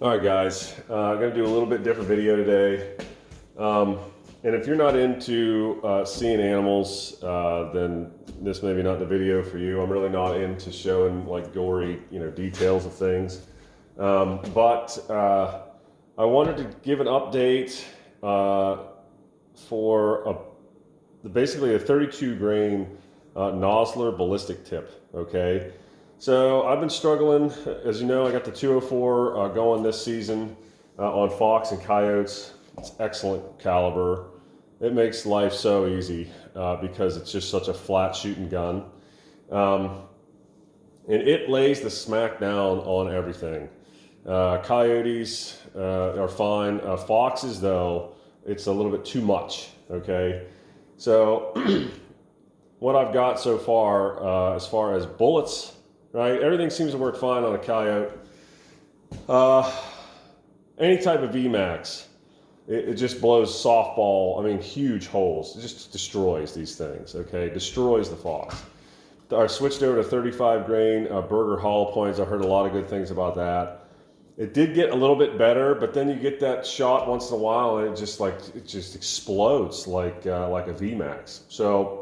All right, guys, I'm going to do a little bit different video today. And if you're not into seeing animals, then this may be not the video for you. I'm really not into showing like gory, details of things. But I wanted to give an update for basically a 32 grain Nosler ballistic tip. Okay. So I've been struggling, as you know. I got the 204 going this season on fox and coyotes. It's excellent caliber. It makes life so easy because it's just such a flat shooting gun. And it lays the smack down on everything. Coyotes are fine. Foxes, though, it's a little bit too much, okay? So what I've got so as far as bullets, right? Everything seems to work fine on a coyote. Any type of VMAX, it just blows softball, huge holes. It just destroys these things, okay? Destroys the fox. I switched over to 35 grain Burger hollow points. I heard a lot of good things about that. It did get a little bit better, but then you get that shot once in a while and it just explodes like a VMAX. So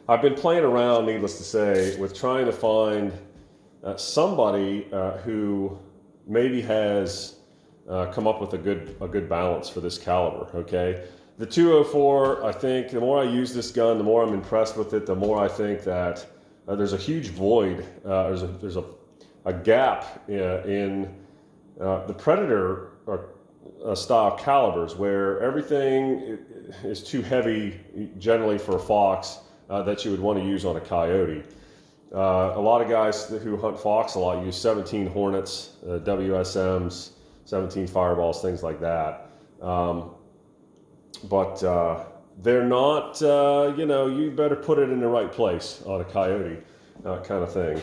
I've been playing around, needless to say, with trying to find somebody who maybe has come up with a good balance for this caliber. Okay, the 204. I think the more I use this gun, the more I'm impressed with it. The more I think that there's a huge void. There's a gap in the Predator style calibers where everything is too heavy generally for a fox. That you would want to use on a coyote. A lot of guys who hunt fox a lot use 17 Hornets, WSMs, 17 Fireballs, things like that. But they're not, you better put it in the right place on a coyote kind of thing.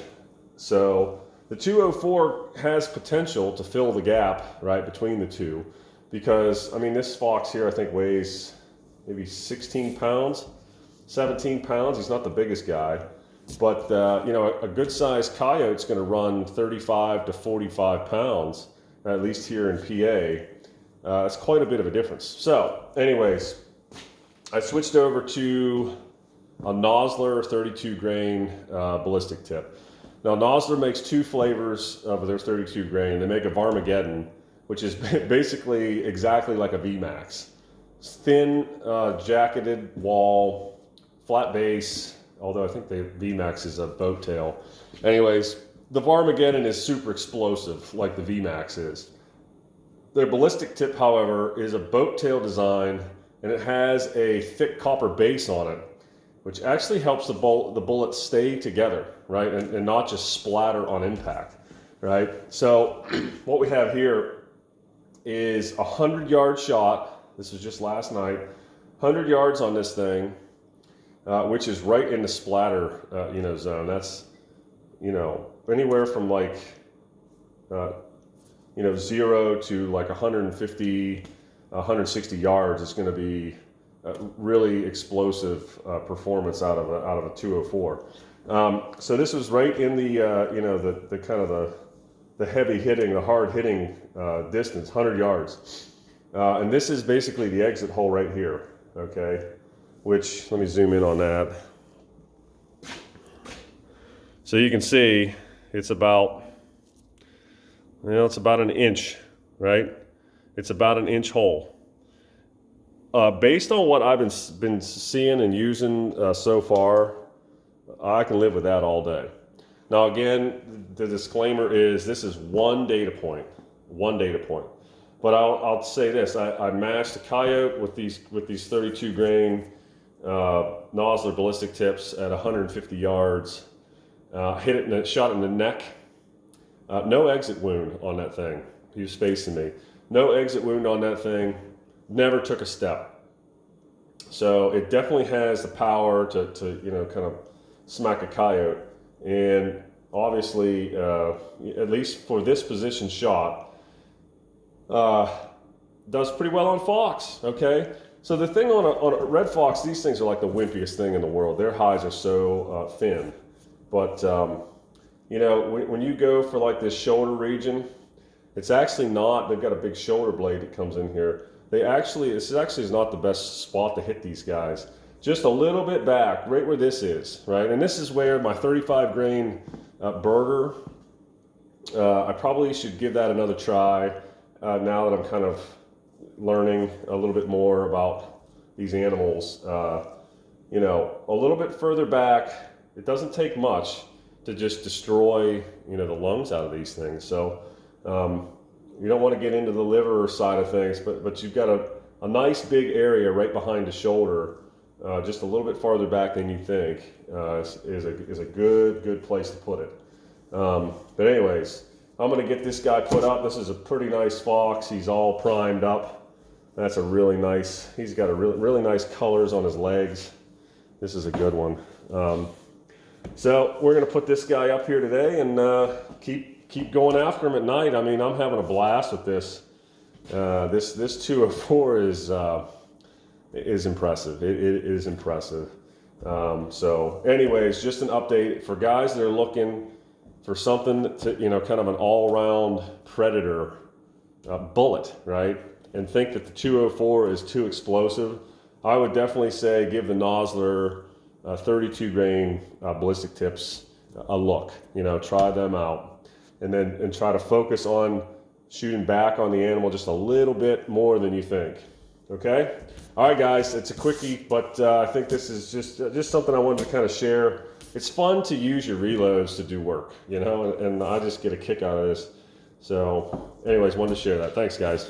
So the 204 has potential to fill the gap right between the two because, this fox here I think weighs maybe 16 pounds. 17 pounds. He's not the biggest guy, but a good sized coyote's going to run 35 to 45 pounds, at least here in PA. It's quite a bit of a difference. So anyways, I switched over to a Nosler 32 grain ballistic tip. Now Nosler makes two flavors of their 32 grain. They make a Varmageddon, which is basically exactly like a VMAX. It's thin, jacketed wall, flat base, although I think the VMAX is a boat tail. Anyways, the Varmageddon is super explosive like the VMAX is. Their ballistic tip, however, is a boat tail design and it has a thick copper base on it, which actually helps the bullet stay together, right? And not just splatter on impact, right? So what we have here is a 100-yard shot. This was just last night. 100 yards on this thing. Which is right in the splatter, zone. That's, anywhere from like, 0 to like 150, 160 yards. It's going to be really explosive performance out of a 204. So this was right in the, the kind of the heavy hitting, the hard hitting distance, 100 yards. And this is basically the exit hole right here. Okay. Which, let me zoom in on that. So you can see it's about, it's about an inch, right? It's about an inch hole. Based on what I've been seeing and using so far, I can live with that all day. Now again, the disclaimer is this is one data point. But I'll say this: I matched a coyote with these 32 grain Nosler ballistic tips at 150 yards. Hit it and shot it in the neck. No exit wound on that thing. He was facing me. No exit wound on that thing. Never took a step. So it definitely has the power to kind of smack a coyote. And obviously, at least for this position shot, does pretty well on fox. Okay. So the thing on a red fox, these things are like the wimpiest thing in the world. Their hides are so thin. But, when you go for like this shoulder region, It's actually not, they've got a big shoulder blade that comes in here. This actually is not the best spot to hit these guys. Just a little bit back, right where this is, right? And this is where my 35 grain burger, I probably should give that another try now that I'm kind of learning a little bit more about these animals. You know, a little bit further back, it doesn't take much to just destroy, you know, the lungs out of these things. So you don't want to get into the liver side of things, but you've got a nice big area right behind the shoulder, just a little bit farther back than you think, is a good place to put it. But anyways, I'm going to get this guy put up. This is a pretty nice fox. He's all primed up. That's a really nice, he's got a really nice colors on his legs. This is a good one. So we're going to put this guy up here today and keep going after him at night. I mean, I'm having a blast with this. This 204 is impressive. It is impressive. So anyways, just an update for guys that are looking for something to, you know, kind of an all-round predator bullet, right? And think that the 204 is too explosive. I would definitely say give the Nosler 32 grain ballistic tips a look. You know, try them out, and try to focus on shooting back on the animal just a little bit more than you think. Okay. All right, guys. It's a quickie, but I think this is just something I wanted to kind of share. It's fun to use your reloads to do work, you know, and I just get a kick out of this. So, anyways, wanted to share that. Thanks, guys.